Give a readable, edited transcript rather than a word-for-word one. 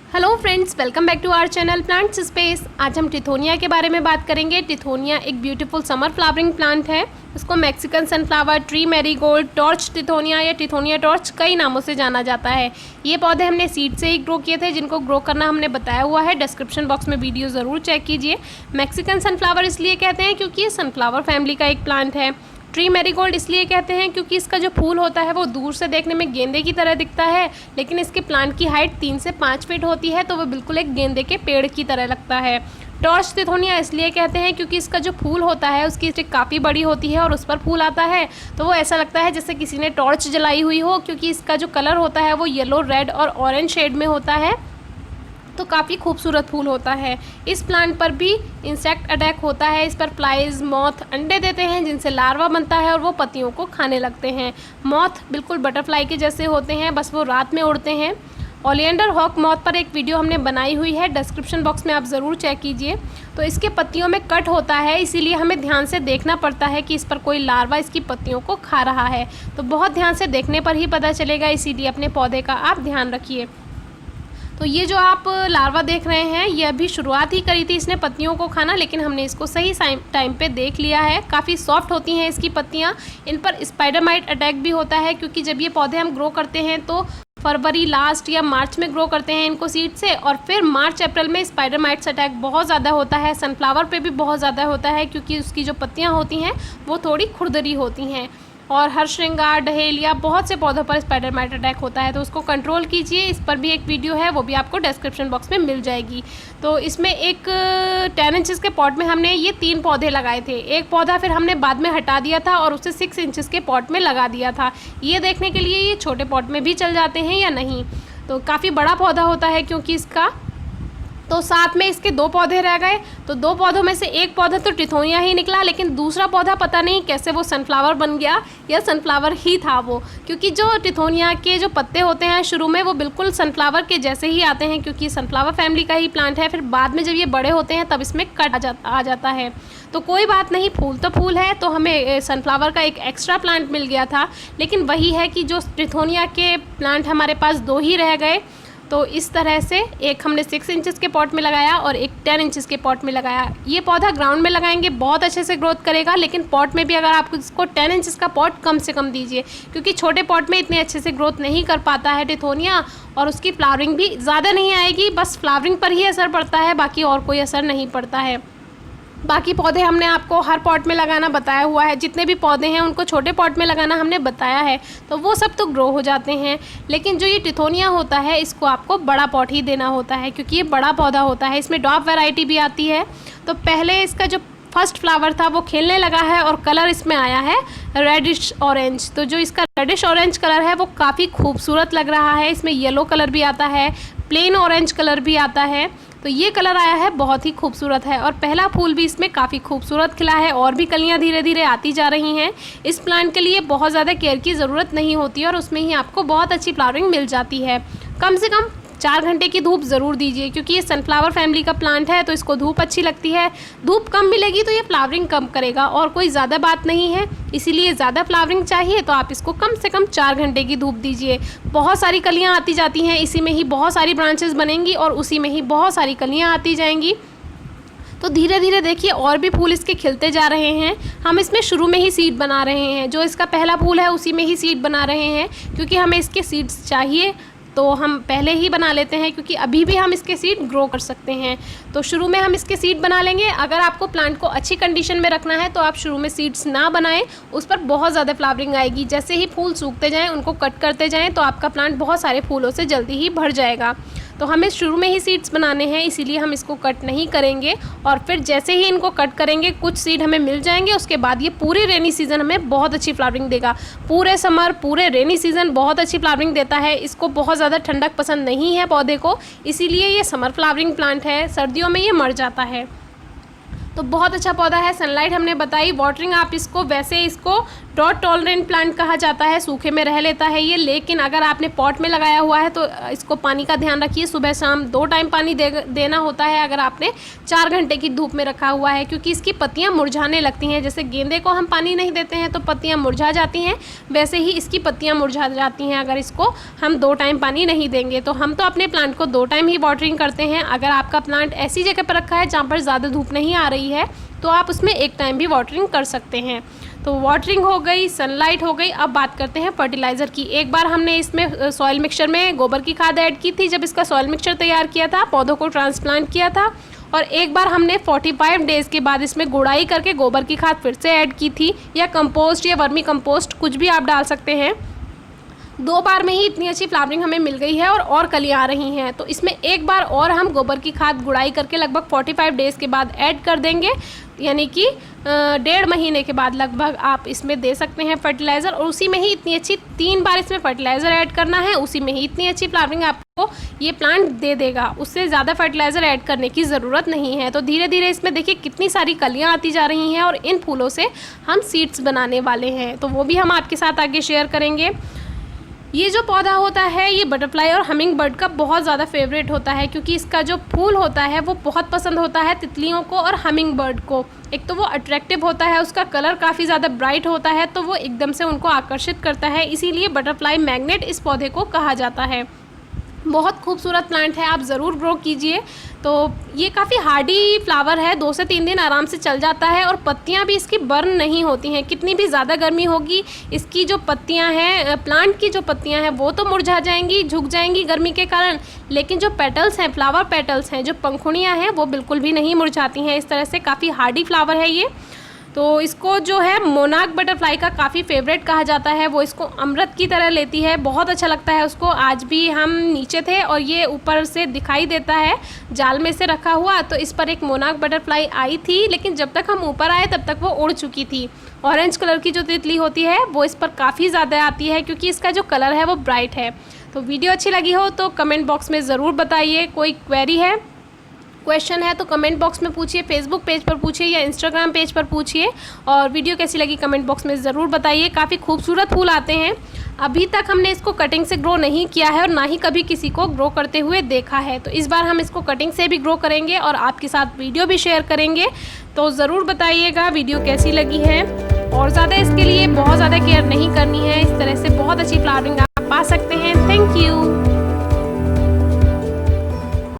Hello friends, welcome back to our channel plants space. आज हम टिथोनिया के बारे में बात करेंगे। टिथोनिया एक ब्यूटीफुल समर फ्लावरिंग प्लांट है। इसको Mexican sunflower, tree marigold, torch tithonia या टिथोनिया टॉर्च कई नामों से जाना जाता है। ये पौधे हमने सीड से ही ग्रो किए थे, जिनको ग्रो करना हमने बताया हुआ है। डिस्क्रिप्शन बॉक्स में वीडियो ज़रूर चेक कीजिए। मैक्सिकन सनफ्लावर इसलिए कहते हैं क्योंकि ये सनफ्लावर फैमिली का एक प्लांट है। ट्री मैरीगोल्ड इसलिए कहते हैं क्योंकि इसका जो फूल होता है वो दूर से देखने में गेंदे की तरह दिखता है, लेकिन इसके प्लांट की हाइट 3 से 5 फीट होती है, तो वो बिल्कुल एक गेंदे के पेड़ की तरह लगता है। टॉर्च टिथोनिया इसलिए कहते हैं क्योंकि इसका जो फूल होता है उसकी स्टिक काफ़ी बड़ी होती है और उस पर फूल आता है, तो वो ऐसा लगता है जैसे किसी ने टॉर्च जलाई हुई हो, क्योंकि इसका जो कलर होता है वो येलो, रेड और ऑरेंज शेड में होता है, तो काफ़ी खूबसूरत फूल होता है। इस प्लांट पर भी इंसेक्ट अटैक होता है। इस पर फ्लाइज, मॉथ अंडे देते हैं जिनसे लार्वा बनता है और वो पत्तियों को खाने लगते हैं। मॉथ बिल्कुल बटरफ्लाई के जैसे होते हैं, बस वो रात में उड़ते हैं। ओलियंडर हॉक मॉथ पर एक वीडियो हमने बनाई हुई है, डिस्क्रिप्शन बॉक्स में आप ज़रूर चेक कीजिए। तो इसके पत्तियों में कट होता है, इसीलिए हमें ध्यान से देखना पड़ता है कि इस पर कोई लार्वा इसकी पत्तियों को खा रहा है। तो बहुत ध्यान से देखने पर ही पता चलेगा, इसीलिए अपने पौधे का आप ध्यान रखिए। तो ये जो आप लार्वा देख रहे हैं, ये अभी शुरुआत ही करी थी इसने पत्तियों को खाना, लेकिन हमने इसको सही टाइम पे देख लिया है। काफ़ी सॉफ्ट होती हैं इसकी पत्तियाँ। इन पर स्पाइडर माइट अटैक भी होता है, क्योंकि जब ये पौधे हम ग्रो करते हैं तो फरवरी लास्ट या मार्च में ग्रो करते हैं इनको सीड से, और फिर मार्च अप्रैल में स्पाइडर माइट्स अटैक बहुत ज़्यादा होता है। सनफ्लावर पे भी बहुत ज़्यादा होता है, क्योंकि उसकी जो पत्तियाँ होती हैं वो थोड़ी खुरदरी होती हैं। और हर श्रृंगार, डहेलिया, बहुत से पौधों पर स्पाइडर माइट अटैक होता है, तो उसको कंट्रोल कीजिए। इस पर भी एक वीडियो है, वो भी आपको डिस्क्रिप्शन बॉक्स में मिल जाएगी। तो इसमें एक 10 इंचज़ के पॉट में हमने ये 3 पौधे लगाए थे। एक पौधा फिर हमने बाद में हटा दिया था और उसे 6 इंचज़ के पॉट में लगा दिया था, ये देखने के लिए ये छोटे पॉट में भी चल जाते हैं या नहीं। तो काफ़ी बड़ा पौधा होता है क्योंकि इसका, तो साथ में इसके 2 पौधे रह गए। तो 2 पौधों में से एक पौधा तो टिथोनिया ही निकला, लेकिन दूसरा पौधा पता नहीं कैसे वो सनफ्लावर बन गया, या सनफ्लावर ही था वो, क्योंकि जो टिथोनिया के जो पत्ते होते हैं शुरू में वो बिल्कुल सनफ्लावर के जैसे ही आते हैं, क्योंकि सनफ्लावर फैमिली का ही प्लांट है। फिर बाद में जब ये बड़े होते हैं तब इसमें कट आ जाता है। तो कोई बात नहीं, फूल तो फूल है। तो हमें सनफ्लावर का एक एक्स्ट्रा प्लांट मिल गया था, लेकिन वही है कि जो टिथोनिया के प्लांट हमारे पास 2 ही रह गए। तो इस तरह से एक हमने 6 इंचज़ के पॉट में लगाया और एक 10 इंचज़ के पॉट में लगाया। ये पौधा ग्राउंड में लगाएंगे बहुत अच्छे से ग्रोथ करेगा, लेकिन पॉट में भी अगर आप इसको 10 इंचज़ का पॉट कम से कम दीजिए, क्योंकि छोटे पॉट में इतने अच्छे से ग्रोथ नहीं कर पाता है टिथोनिया, और उसकी फ्लावरिंग भी ज़्यादा नहीं आएगी। बस फ्लावरिंग पर ही असर पड़ता है, बाकी और कोई असर नहीं पड़ता है। बाकी पौधे हमने आपको हर पॉट में लगाना बताया हुआ है। जितने भी पौधे हैं उनको छोटे पॉट में लगाना हमने बताया है, तो वो सब तो ग्रो हो जाते हैं। लेकिन जो ये टिथोनिया होता है, इसको आपको बड़ा पॉट ही देना होता है, क्योंकि ये बड़ा पौधा होता है। इसमें डॉप वैरायटी भी आती है। तो पहले इसका जो फर्स्ट फ्लावर था वो खिलने लगा है और कलर इसमें आया है रेडिश ऑरेंज। तो जो इसका रेडिश ऑरेंज कलर है वो काफ़ी खूबसूरत लग रहा है। इसमें येलो कलर भी आता है, प्लेन ऑरेंज कलर भी आता है। तो ये कलर आया है, बहुत ही खूबसूरत है, और पहला फूल भी इसमें काफ़ी खूबसूरत खिला है, और भी कलियां धीरे धीरे आती जा रही हैं। इस प्लांट के लिए बहुत ज़्यादा केयर की ज़रूरत नहीं होती है, और उसमें ही आपको बहुत अच्छी फ्लावरिंग मिल जाती है। कम से कम 4 घंटे की धूप ज़रूर दीजिए, क्योंकि ये सनफ्लावर फैमिली का प्लांट है, तो इसको धूप अच्छी लगती है। धूप कम मिलेगी तो ये फ्लावरिंग कम करेगा, और कोई ज़्यादा बात नहीं है। इसीलिए ज़्यादा फ्लावरिंग चाहिए तो आप इसको कम से कम 4 घंटे की धूप दीजिए। बहुत सारी कलियाँ आती जाती हैं, इसी में ही बहुत सारी ब्रांचेस बनेंगी और उसी में ही बहुत सारी कलियाँ आती जाएंगी। तो धीरे धीरे देखिए और भी फूल इसके खिलते जा रहे हैं। हम इसमें शुरू में ही सीड बना रहे हैं, जो इसका पहला फूल है उसी में ही सीड बना रहे हैं, क्योंकि हमें इसके सीड्स चाहिए, तो हम पहले ही बना लेते हैं, क्योंकि अभी भी हम इसके सीड ग्रो कर सकते हैं। तो शुरू में हम इसके सीड बना लेंगे। अगर आपको प्लांट को अच्छी कंडीशन में रखना है तो आप शुरू में सीड्स ना बनाएं, उस पर बहुत ज़्यादा फ्लावरिंग आएगी। जैसे ही फूल सूखते जाएं उनको कट करते जाएं, तो आपका प्लांट बहुत सारे फूलों से जल्दी ही भर जाएगा। तो हमें शुरू में ही सीड्स बनाने हैं, इसीलिए हम इसको कट नहीं करेंगे, और फिर जैसे ही इनको कट करेंगे कुछ सीड हमें मिल जाएंगे। उसके बाद ये पूरे रेनी सीज़न हमें बहुत अच्छी फ्लावरिंग देगा। पूरे समर, पूरे रेनी सीज़न बहुत अच्छी फ्लावरिंग देता है। इसको बहुत ज़्यादा ठंडक पसंद नहीं है पौधे को, इसीलिए ये समर फ्लावरिंग प्लांट है। सर्दियों में ये मर जाता है। तो बहुत अच्छा पौधा है। सनलाइट हमने बताई, वाटरिंग आप इसको वैसे इसको ड्रॉट टॉलरेंट प्लांट कहा जाता है, सूखे में रह लेता है ये। लेकिन अगर आपने पॉट में लगाया हुआ है तो इसको पानी का ध्यान रखिए, सुबह शाम 2 टाइम पानी देना होता है अगर आपने 4 घंटे की धूप में रखा हुआ है, क्योंकि इसकी पत्तियां मुरझाने लगती हैं। जैसे गेंदे को हम पानी नहीं देते हैं तो पत्तियां मुरझा जाती हैं, वैसे ही इसकी पत्तियां मुरझा जाती हैं अगर इसको हम 2 टाइम पानी नहीं देंगे। तो हम तो अपने प्लांट को 2 टाइम ही वाटरिंग करते हैं। अगर आपका प्लांट ऐसी जगह पर रखा है जहाँ पर ज़्यादा धूप नहीं आ रही है तो आप उसमें 1 टाइम भी वाटरिंग कर सकते हैं। तो वाटरिंग हो गई, सनलाइट हो गई। अब बात करते हैं फर्टिलाइज़र की। एक बार हमने इसमें सॉइल मिक्सचर में गोबर की खाद ऐड की थी, जब इसका सॉइल मिक्सचर तैयार किया था, पौधों को ट्रांसप्लांट किया था। और एक बार हमने 45 डेज़ के बाद इसमें गुड़ाई करके गोबर की खाद फिर से ऐड की थी, या कंपोस्ट या वर्मी कंपोस्ट कुछ भी आप डाल सकते हैं। 2 बार में ही इतनी अच्छी फ्लावरिंग हमें मिल गई है और कलियाँ आ रही हैं। तो इसमें एक बार और हम गोबर की खाद गुड़ाई करके लगभग 45 डेज़ के बाद ऐड कर देंगे, यानी कि 1.5 महीने के बाद लगभग आप इसमें दे सकते हैं फर्टिलाइज़र। और उसी में ही इतनी अच्छी 3 बार इसमें फर्टिलाइज़र ऐड करना है, उसी में ही इतनी अच्छी फ्लावरिंग आपको ये प्लांट दे देगा। उससे ज़्यादा फर्टिलाइज़र ऐड करने की ज़रूरत नहीं है। तो धीरे धीरे इसमें देखिए कितनी सारी कलियाँ आती जा रही हैं और इन फूलों से हम सीड्स बनाने वाले हैं, तो वो भी हम आपके साथ आगे शेयर करेंगे। ये जो पौधा होता है ये बटरफ्लाई और हमिंग बर्ड का बहुत ज़्यादा फेवरेट होता है, क्योंकि इसका जो फूल होता है वो बहुत पसंद होता है तितलियों को और हमिंग बर्ड को। एक तो वो अट्रैक्टिव होता है, उसका कलर काफ़ी ज़्यादा ब्राइट होता है, तो वो एकदम से उनको आकर्षित करता है, इसीलिए बटरफ्लाई मैग्नेट इस पौधे को कहा जाता है। बहुत खूबसूरत प्लांट है, आप ज़रूर ग्रो कीजिए। तो ये काफ़ी हार्डी फ्लावर है, 2 से 3 दिन आराम से चल जाता है और पत्तियां भी इसकी बर्न नहीं होती हैं। कितनी भी ज़्यादा गर्मी होगी, इसकी जो पत्तियां हैं, प्लांट की जो पत्तियां हैं वो तो मुरझा जाएंगी, झुक जाएंगी गर्मी के कारण, लेकिन जो पेटल्स हैं, फ्लावर पेटल्स हैं, जो पंखुड़ियाँ हैं, वो बिल्कुल भी नहीं मुरझाती हैं। इस तरह से काफ़ी हार्डी फ्लावर है ये। तो इसको जो है मोनाक बटरफ्लाई का काफ़ी फेवरेट कहा जाता है, वो इसको अमृत की तरह लेती है, बहुत अच्छा लगता है उसको। आज भी हम नीचे थे और ये ऊपर से दिखाई देता है जाल में से रखा हुआ, तो इस पर एक मोनाक बटरफ्लाई आई थी, लेकिन जब तक हम ऊपर आए तब तक वो उड़ चुकी थी। ऑरेंज कलर की जो तितली होती है वो इस पर काफ़ी ज़्यादा आती है, क्योंकि इसका जो कलर है वो ब्राइट है। तो वीडियो अच्छी लगी हो तो कमेंट बॉक्स में ज़रूर बताइए। कोई क्वेरी है, क्वेश्चन है तो कमेंट बॉक्स में पूछिए, फेसबुक पेज पर पूछिए या इंस्टाग्राम पेज पर पूछिए। और वीडियो कैसी लगी कमेंट बॉक्स में ज़रूर बताइए। काफ़ी खूबसूरत फूल आते हैं। अभी तक हमने इसको कटिंग से ग्रो नहीं किया है और ना ही कभी किसी को ग्रो करते हुए देखा है, तो इस बार हम इसको कटिंग से भी ग्रो करेंगे और आपके साथ वीडियो भी शेयर करेंगे। तो ज़रूर बताइएगा वीडियो कैसी लगी है। और ज़्यादा इसके लिए बहुत ज़्यादा केयर नहीं करनी है, इस तरह से बहुत अच्छी फ्लावरिंग आप पा सकते हैं। Thank you.